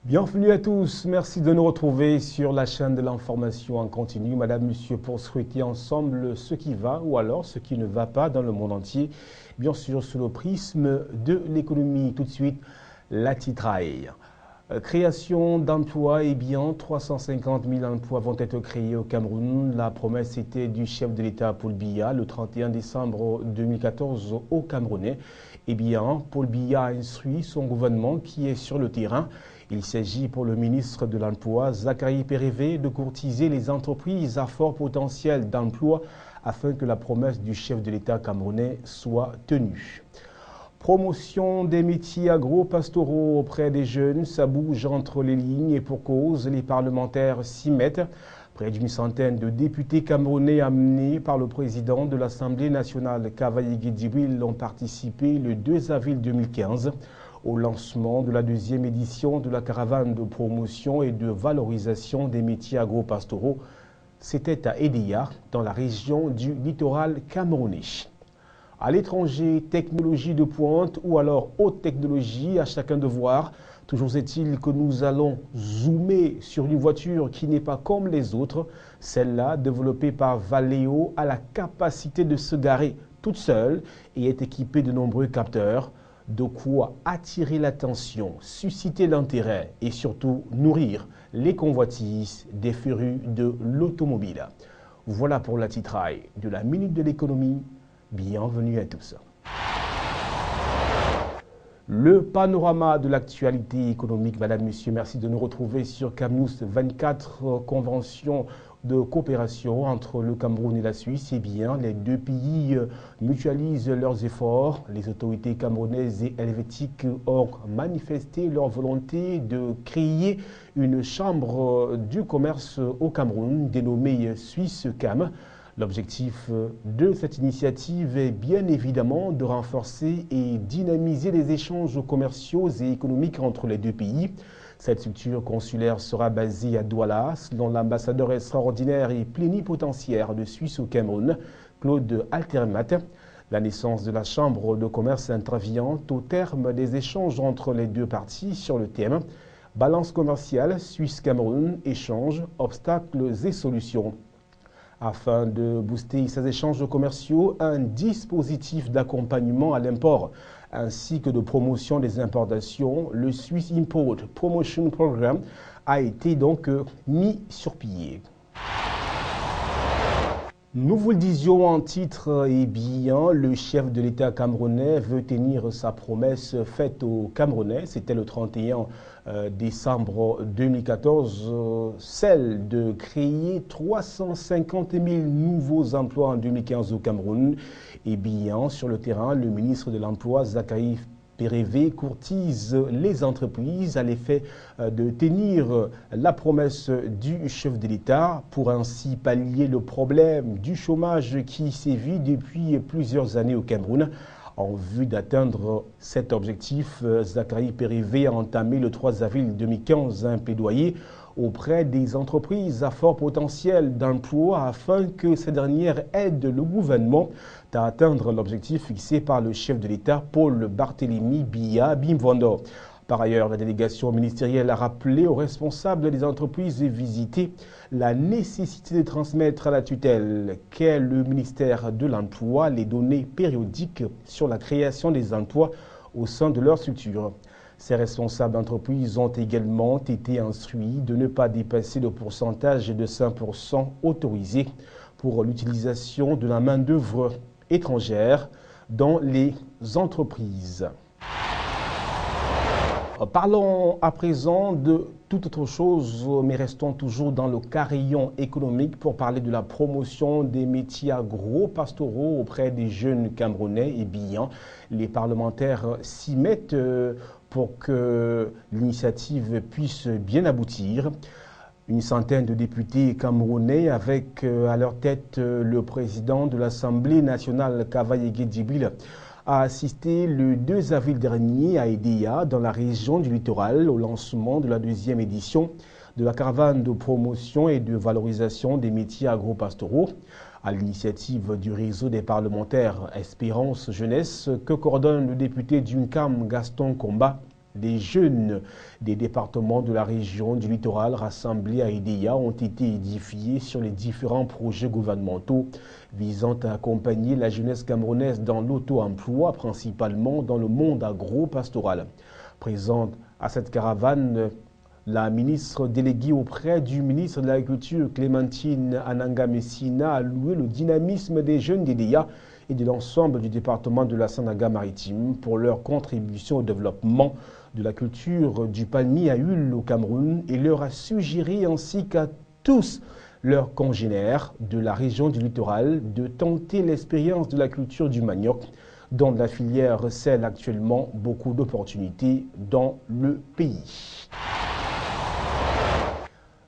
Bienvenue à tous, merci de nous retrouver sur la chaîne de l'information en continu. Madame, Monsieur, pour scruter ensemble ce qui va ou alors ce qui ne va pas dans le monde entier, bien sûr sous le prisme de l'économie. Tout de suite, la titraille. Création d'emplois, 350 000 emplois vont être créés au Cameroun. La promesse était du chef de l'État Paul Biya le 31 décembre 2014 au Camerounais. Paul Biya a instruit son gouvernement qui est sur le terrain. Il s'agit pour le ministre de l'Emploi, Zachary Pérévé, de courtiser les entreprises à fort potentiel d'emploi afin que la promesse du chef de l'État camerounais soit tenue. Promotion des métiers agro-pastoraux auprès des jeunes, ça bouge entre les lignes et pour cause, les parlementaires s'y mettent. Près d'une centaine de députés camerounais amenés par le président de l'Assemblée nationale, Kavaye Djibril, ont participé le 2 avril 2015 au lancement de la deuxième édition de la caravane de promotion et de valorisation des métiers agro-pastoraux. C'était à Edéa, dans la région du littoral camerounais. À l'étranger, technologie de pointe ou alors haute technologie, à chacun de voir. Toujours est-il que nous allons zoomer sur une voiture qui n'est pas comme les autres. Celle-là, développée par Valeo, a la capacité de se garer toute seule et est équipée de nombreux capteurs. De quoi attirer l'attention, susciter l'intérêt et surtout nourrir les convoitises des férus de l'automobile. Voilà pour la titraille de la Minute de l'économie. Bienvenue à tous. Le panorama de l'actualité économique, Madame, Monsieur, merci de nous retrouver sur Camnews 24, convention de coopération entre le Cameroun et la Suisse. Les deux pays mutualisent leurs efforts. Les autorités camerounaises et helvétiques ont manifesté leur volonté de créer une chambre du commerce au Cameroun dénommée Suisse Cam. L'objectif de cette initiative est bien évidemment de renforcer et dynamiser les échanges commerciaux et économiques entre les deux pays. Cette structure consulaire sera basée à Douala, selon l'ambassadeur extraordinaire et plénipotentiaire de Suisse au Cameroun, Claude Altermat. La naissance de la Chambre de commerce intervient au terme des échanges entre les deux parties sur le thème « Balance commerciale Suisse-Cameroun, échanges, obstacles et solutions ». Afin de booster ces échanges commerciaux, un dispositif d'accompagnement à l'import ainsi que de promotion des importations, le Swiss Import Promotion Programme, a été donc mis sur pied. Nous vous le disions en titre, le chef de l'État camerounais veut tenir sa promesse faite aux Camerounais. C'était le 31 décembre 2014, celle de créer 350 000 nouveaux emplois en 2015 au Cameroun. Sur le terrain, le ministre de l'Emploi, Zachary Pérévé, courtise les entreprises à l'effet de tenir la promesse du chef de l'État pour ainsi pallier le problème du chômage qui sévit depuis plusieurs années au Cameroun. En vue d'atteindre cet objectif, Zachary Pérévé a entamé le 3 avril 2015 un plaidoyer auprès des entreprises à fort potentiel d'emploi afin que ces dernières aident le gouvernement à atteindre l'objectif fixé par le chef de l'État, Paul Barthélémy Biya Bimvondo. Par ailleurs, la délégation ministérielle a rappelé aux responsables des entreprises visitées la nécessité de transmettre à la tutelle qu'est le ministère de l'Emploi les données périodiques sur la création des emplois au sein de leur structure. Ces responsables d'entreprise ont également été instruits de ne pas dépasser le pourcentage de 5% autorisé pour l'utilisation de la main-d'œuvre étrangère dans les entreprises. Parlons à présent de toute autre chose, mais restons toujours dans le carillon économique pour parler de la promotion des métiers agro-pastoraux auprès des jeunes Camerounais. Les parlementaires s'y mettent pour que l'initiative puisse bien aboutir. Une centaine de députés camerounais avec à leur tête le président de l'Assemblée nationale, Kavaye Djibril, a assisté le 2 avril dernier à Edéa, dans la région du littoral, au lancement de la deuxième édition de la caravane de promotion et de valorisation des métiers agro-pastoraux, à l'initiative du réseau des parlementaires Espérance Jeunesse, que coordonne le député d'UNCAM Gaston Comba. Les jeunes des départements de la région du littoral rassemblés à Edea ont été édifiés sur les différents projets gouvernementaux visant à accompagner la jeunesse camerounaise dans l'auto-emploi, principalement dans le monde agro-pastoral. Présente à cette caravane, la ministre déléguée auprès du ministre de l'Agriculture, Clémentine Ananga Messina, a loué le dynamisme des jeunes d'Edea et de l'ensemble du département de la Sanaga-Maritime pour leur contribution au développement de la culture du palmier à huile au Cameroun et leur a suggéré ainsi qu'à tous leurs congénères de la région du littoral de tenter l'expérience de la culture du manioc dont la filière recèle actuellement beaucoup d'opportunités dans le pays.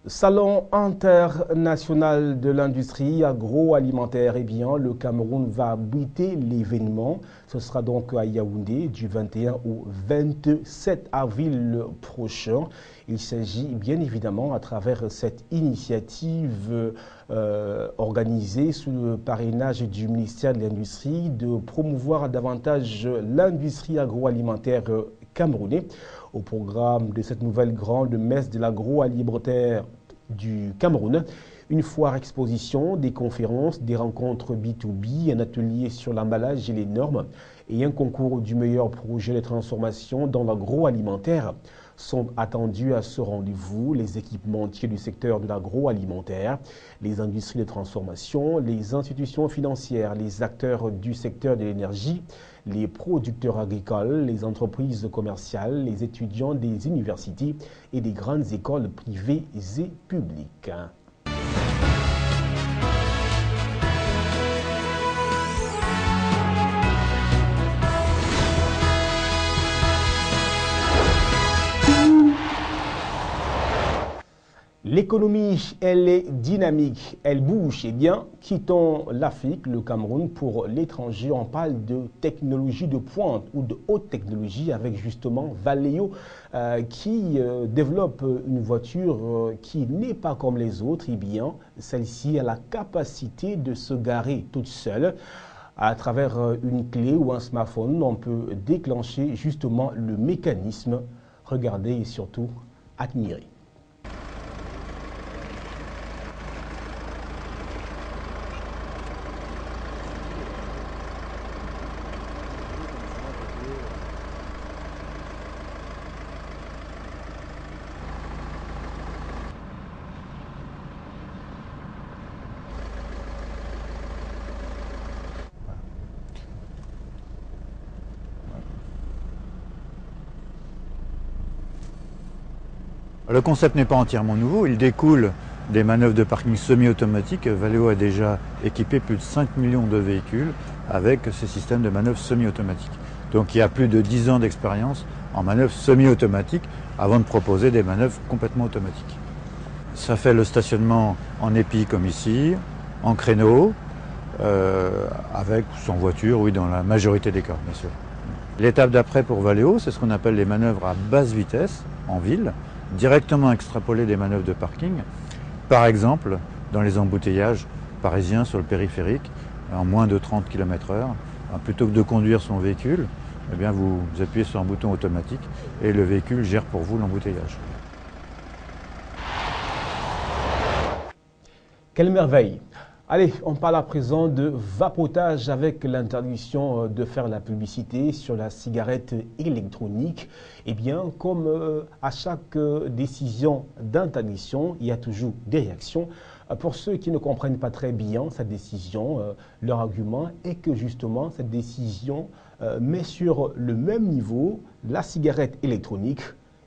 Salon international de l'industrie agroalimentaire, eh bien, le Cameroun va abriter l'événement. Ce sera donc à Yaoundé du 21 au 27 avril prochain. Il s'agit bien évidemment à travers cette initiative organisée sous le parrainage du ministère de l'Industrie de promouvoir davantage l'industrie agroalimentaire camerounais. Au programme de cette nouvelle grande messe de l'agroalimentaire du Cameroun, une foire exposition, des conférences, des rencontres B2B, un atelier sur l'emballage et les normes et un concours du meilleur projet de transformation dans l'agroalimentaire sont attendus à ce rendez-vous. Les équipementiers du secteur de l'agroalimentaire, les industries de transformation, les institutions financières, les acteurs du secteur de l'énergie, les producteurs agricoles, les entreprises commerciales, les étudiants des universités et des grandes écoles privées et publiques. L'économie, elle est dynamique, elle bouge. Eh bien, quittons l'Afrique, le Cameroun, pour l'étranger. On parle de technologie de pointe ou de haute technologie avec justement Valeo qui développe une voiture qui n'est pas comme les autres. Eh bien, celle-ci a la capacité de se garer toute seule. À travers une clé ou un smartphone, on peut déclencher justement le mécanisme. Regardez et surtout admirer. Le concept n'est pas entièrement nouveau, il découle des manœuvres de parking semi-automatiques. Valeo a déjà équipé plus de 5 millions de véhicules avec ces systèmes de manœuvres semi-automatiques. Donc il y a plus de 10 ans d'expérience en manœuvres semi-automatiques avant de proposer des manœuvres complètement automatiques. Ça fait le stationnement en épi comme ici, en créneau, avec ou sans voiture, oui, dans la majorité des cas, bien sûr. L'étape d'après pour Valeo, c'est ce qu'on appelle les manœuvres à basse vitesse en ville, directement extrapoler des manœuvres de parking, par exemple dans les embouteillages parisiens sur le périphérique, en moins de 30 km/h. Plutôt que de conduire son véhicule, eh bien vous appuyez sur un bouton automatique et le véhicule gère pour vous l'embouteillage. Quelle merveille! Allez, on parle à présent de vapotage avec l'interdiction de faire la publicité sur la cigarette électronique. Eh bien, comme à chaque décision d'interdiction, il y a toujours des réactions. Pour ceux qui ne comprennent pas très bien cette décision, leur argument est que justement cette décision met sur le même niveau la cigarette électronique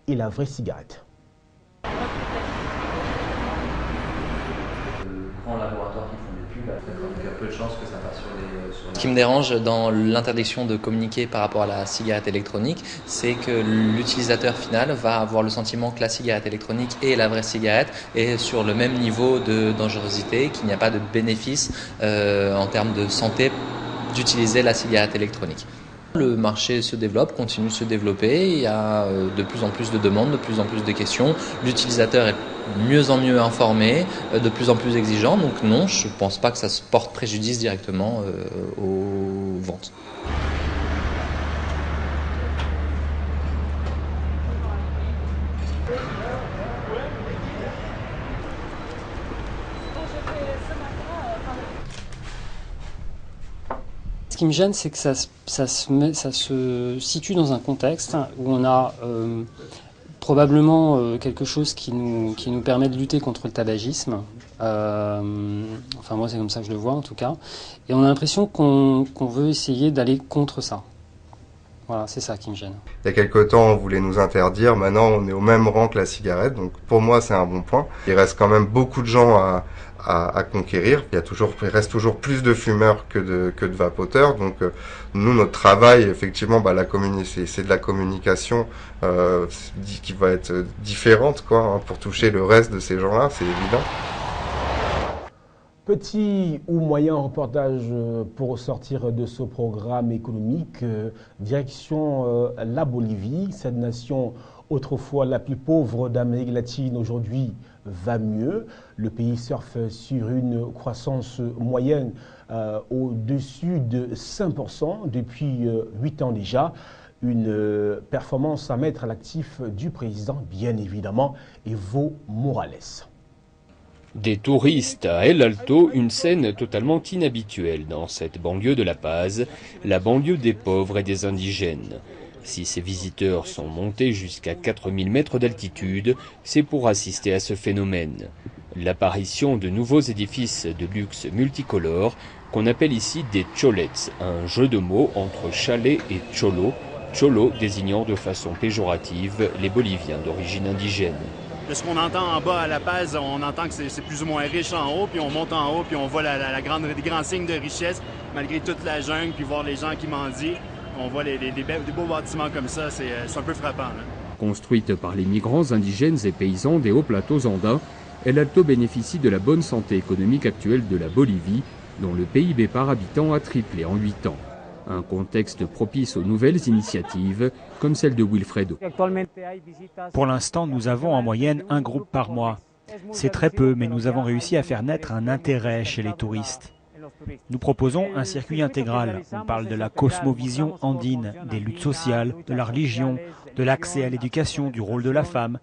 et la vraie cigarette. Il y a peu de chances que ça passe sur les... Ce qui me dérange dans l'interdiction de communiquer par rapport à la cigarette électronique, c'est que l'utilisateur final va avoir le sentiment que la cigarette électronique et la vraie cigarette est sur le même niveau de dangerosité, qu'il n'y a pas de bénéfice en termes de santé d'utiliser la cigarette électronique. Le marché se développe, continue de se développer, il y a de plus en plus de demandes, de plus en plus de questions, l'utilisateur est mieux en mieux informé, de plus en plus exigeant, donc non, je ne pense pas que ça se porte préjudice directement aux ventes. qui me gêne, c'est que ça se situe dans un contexte où on a probablement quelque chose qui nous permet de lutter contre le tabagisme. Enfin, moi, c'est comme ça que je le vois, en tout cas. Et on a l'impression qu'on veut essayer d'aller contre ça. Voilà, c'est ça qui me gêne. Il y a quelque temps, on voulait nous interdire. Maintenant, on est au même rang que la cigarette. Donc, pour moi, c'est un bon point. Il reste quand même beaucoup de gens à conquérir. Il reste toujours plus de fumeurs que de vapoteurs. Donc, nous, notre travail, effectivement, c'est de la communication qui va être différente, quoi, hein, pour toucher le reste de ces gens-là. C'est évident. Petit ou moyen reportage pour sortir de ce programme économique, direction la Bolivie, cette nation autrefois la plus pauvre d'Amérique latine aujourd'hui va mieux. Le pays surfe sur une croissance moyenne au-dessus de 5% depuis 8 ans déjà. Une performance à mettre à l'actif du président, bien évidemment, Evo Morales. Des touristes à El Alto, une scène totalement inhabituelle dans cette banlieue de La Paz, la banlieue des pauvres et des indigènes. Si ces visiteurs sont montés jusqu'à 4000 mètres d'altitude, c'est pour assister à ce phénomène. L'apparition de nouveaux édifices de luxe multicolores qu'on appelle ici des cholets, un jeu de mots entre chalet et cholo, cholo désignant de façon péjorative les Boliviens d'origine indigène. De ce qu'on entend en bas à La Paz, on entend que c'est plus ou moins riche en haut, puis on monte en haut, puis on voit les grands signes de richesse, malgré toute la jungle, puis voir les gens qui mendient. On voit des beaux bâtiments comme ça, c'est un peu frappant. Là. Construite par les migrants indigènes et paysans des hauts plateaux andins, El Alto bénéficie de la bonne santé économique actuelle de la Bolivie, dont le PIB par habitant a triplé en 8 ans. Un contexte propice aux nouvelles initiatives, comme celle de Wilfredo. Pour l'instant, nous avons en moyenne un groupe par mois. C'est très peu, mais nous avons réussi à faire naître un intérêt chez les touristes. Nous proposons un circuit intégral. On parle de la cosmovision andine, des luttes sociales, de la religion, de l'accès à l'éducation, du rôle de la femme.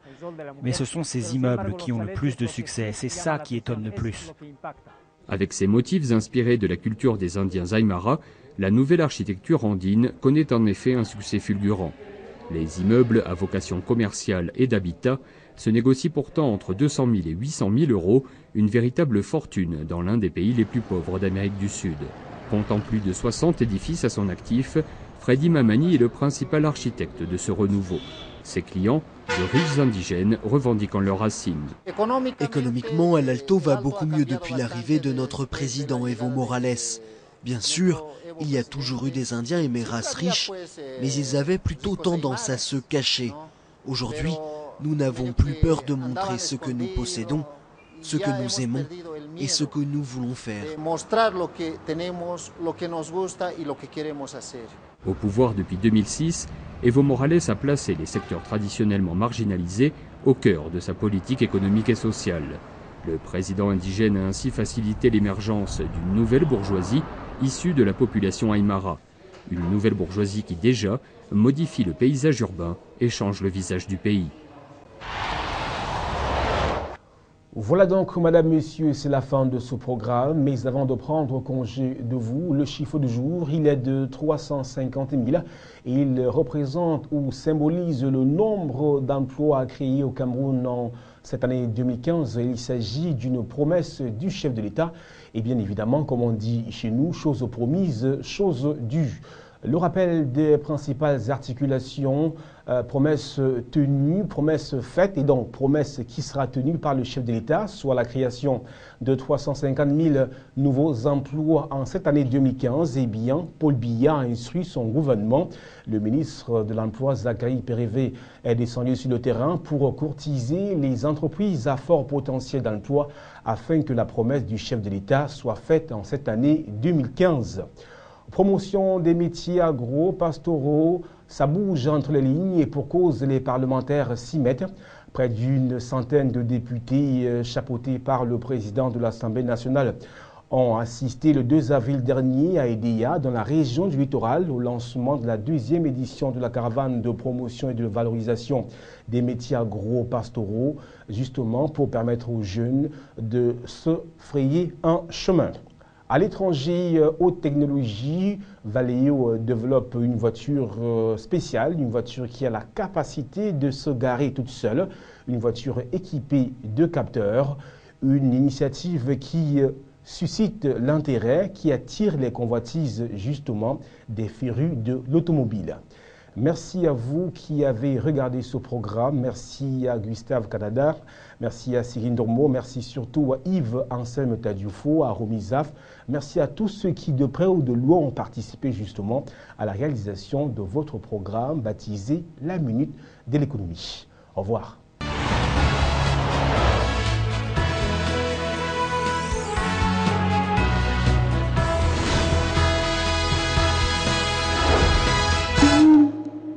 Mais ce sont ces immeubles qui ont le plus de succès. C'est ça qui étonne le plus. Avec ses motifs inspirés de la culture des Indiens Aymara, la nouvelle architecture andine connaît en effet un succès fulgurant. Les immeubles à vocation commerciale et d'habitat se négocient pourtant entre 200 000 et 800 000 euros, une véritable fortune dans l'un des pays les plus pauvres d'Amérique du Sud. Comptant plus de 60 édifices à son actif, Freddy Mamani est le principal architecte de ce renouveau. Ses clients, de riches indigènes, revendiquant leurs racines. Économiquement, El Alto va beaucoup mieux depuis l'arrivée de notre président Evo Morales. Bien sûr, il y a toujours eu des Indiens et des races riches, mais ils avaient plutôt tendance à se cacher. Aujourd'hui, nous n'avons plus peur de montrer ce que nous possédons, ce que nous aimons et ce que nous voulons faire. Au pouvoir depuis 2006, Evo Morales a placé les secteurs traditionnellement marginalisés au cœur de sa politique économique et sociale. Le président indigène a ainsi facilité l'émergence d'une nouvelle bourgeoisie issue de la population aymara. Une nouvelle bourgeoisie qui déjà modifie le paysage urbain et change le visage du pays. Voilà donc, madame, monsieur, c'est la fin de ce programme. Mais avant de prendre congé de vous, le chiffre du jour, il est de 350 000 et il représente ou symbolise le nombre d'emplois créés au Cameroun en cette année 2015. Il s'agit d'une promesse du chef de l'État. Et bien évidemment, comme on dit chez nous, chose promise, chose due. Le rappel des principales articulations, promesses tenues, promesses faites et donc promesses qui sera tenue par le chef de l'État, soit la création de 350 000 nouveaux emplois en cette année 2015. Eh bien, Paul Biya a instruit son gouvernement. Le ministre de l'Emploi, Zachary Pérévé, est descendu sur le terrain pour courtiser les entreprises à fort potentiel d'emploi afin que la promesse du chef de l'État soit faite en cette année 2015. Promotion des métiers agro-pastoraux, ça bouge entre les lignes et pour cause, les parlementaires s'y mettent. Près d'une centaine de députés chapeautés par le président de l'Assemblée nationale ont assisté le 2 avril dernier à Edéa, dans la région du littoral, au lancement de la 2e édition de la caravane de promotion et de valorisation des métiers agro-pastoraux, justement pour permettre aux jeunes de se frayer un chemin. À l'étranger, haute technologie, Valeo développe une voiture spéciale, une voiture qui a la capacité de se garer toute seule, une voiture équipée de capteurs, une initiative qui suscite l'intérêt, qui attire les convoitises justement des férus de l'automobile. Merci à vous qui avez regardé ce programme. Merci à Gustave Canada, merci à Cyril Dormo, merci surtout à Yves Anselme Tadioufo, à Romy Zaf. Merci à tous ceux qui, de près ou de loin, ont participé justement à la réalisation de votre programme baptisé La Minute de l'économie. Au revoir.